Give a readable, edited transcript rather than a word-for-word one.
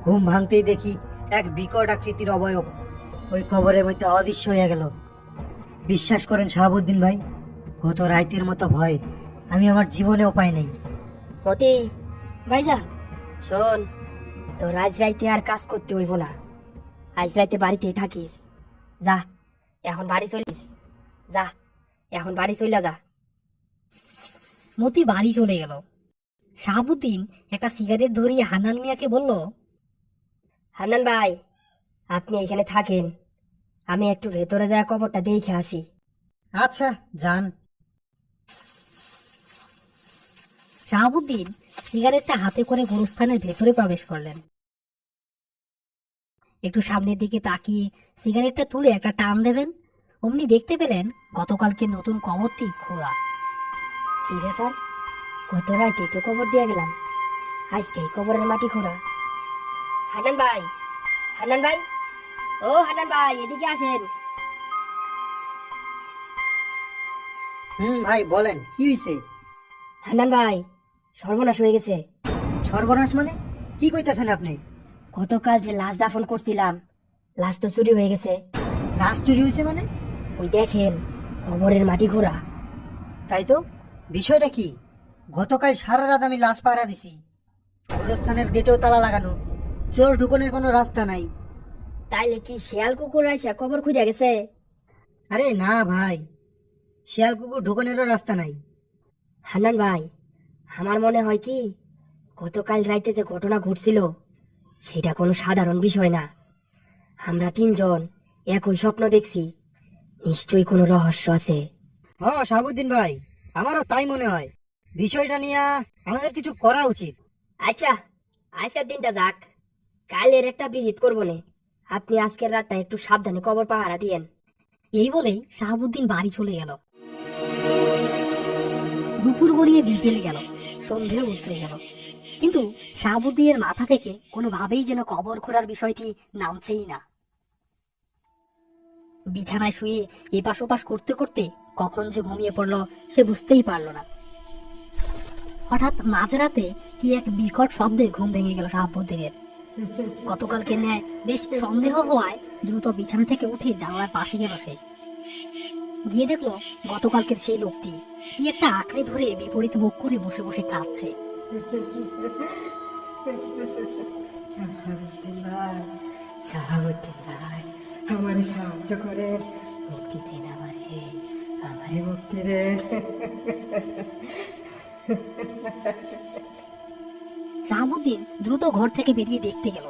ঘুম ভাঙতেই দেখি এক বিকট আকৃতির অবয়ব ওই কবরের মধ্যে অদৃশ্য হয়ে গেল। বিশ্বাস করেন শাহাবুদ্দিন ভাই, গত রাইতের মতো ভয় আমি আমার জীবনেও পাই নাই। মতি ভাইজান, শোন, তো আজ রাইতে আর কাজ করতে হইব না। আজ রাইতে বাড়িতেই থাকিস। যা, এখন বাড়ি চলিস। যা, এখন বাড়ি চলে যা। মতি বাড়ি চলে গেল। শাহাবুদ্দিন একটা সিগারেট ধরিয়ে হান্নান মিয়াকে বলল, হান্নান ভাই, আপনি এখানে থাকেন, আমি একটু ভেতরে যায় কবরটা দেখে আসি। আচ্ছা যান। শাহাবুদ্দিন সিগারেটটা হাতে করে গোরস্থানের ভেতরে প্রবেশ করলেন। একটু সামনের দিকে তাকিয়ে সিগারেটটা তুলে একটা টান দেবেন, অমনি দেখতে পেলেন গতকালকে নতুন কবরটি খোঁড়া। কি ব্যাপার, গত রাইতে তো কবর দিয়ে গেলাম, আজকে কবরের মাটি খোঁড়া। হান্নান ভাই, হান্নান ভাই, ও হান্নান ভাই, এদিকে আসেন। ভাই বলেন, কি হয়েছে? হান্নান ভাই, সর্বনাশ হয়ে গেছে। সর্বনাশ মানে কি কইতাছেন আপনি? গতকাল যে লাশ দাফন করছিলাম, লাশ তো চুরি হয়ে গেছে। লাশ চুরি হয়েছে মানে? ওই দেখেন, কবরের মাটি খোঁড়া। তাই তো, বিষয়টা কি? গতকাল সারা রাত আমি লাশ পাহারা দিছি, গোরস্থানের গেটেও তালা লাগানো, চোর ঢুকনের কোনো রাস্তা নাই। তাইলে কি শিয়াল কুকুর আইসা কবর খুঁজে গেছে? আরে না ভাই, শিয়াল কুকুর ঢুকনেরও রাস্তা নাই। হান্নান ভাই, আমার মনে হয় কি, গতকাল রাইতে যে ঘটনা ঘটছিল সেটা কোনো সাধারণ বিষয় না। আমরা তিনজন একই স্বপ্ন দেখছি, নিশ্চয়ই কোনো রহস্য আছে। শাহাবুদ্দিন ভাই, আমারও তাই মনে হয়। বিষয়টা নিয়ে আমাদের কিছু করা উচিত। আচ্ছা, আজকের দিনটা যাক, কালের একটা বিহিত করবো নে। আপনি আজকের রাতটা একটু সাবধানে কবর পাহারা দিয়েন। এই বলেই শাহাবুদ্দিন বাড়ি চলে গেল। দুপুর গড়িয়ে বিকেল গেল, সন্ধেও উতরে গেল, কিন্তু শাহাবুদ্দিনের মাথা থেকে কোনোভাবেই যেন কবর খোঁড়ার বিষয়টি নামছেই না। বিছানায় শুয়ে এপাশ ওপাশ করতে করতে কখন যে ঘুমিয়ে পড়লো সে বুঝতেই পারল না। হঠাৎ মাঝরাতে কি এক বিকট শব্দে ঘুম ভেঙে গেল শাহাবুদ্দিনের। গতকালকে ন্যায় বেশ সন্দেহ হওয়ায় দ্রুত বিছানা থেকে উঠে জানলার পাশে গেল সে। গিয়ে দেখলো গতকালকের সেই লোকটি কি একটা আঁকড়ে ধরে বিপরীত মুখ করে বসে বসে কাঁদছে। শাহাবুদ্দিন ভাই, শাহাবুদ্দিন ভাই, আমারে সাহায্য করেন, মুক্তি দেন আমারে, আমারে মুক্তি দেন। শাহাবুদ্দিন দ্রুত ঘর থেকে বেরিয়ে দেখতে গেল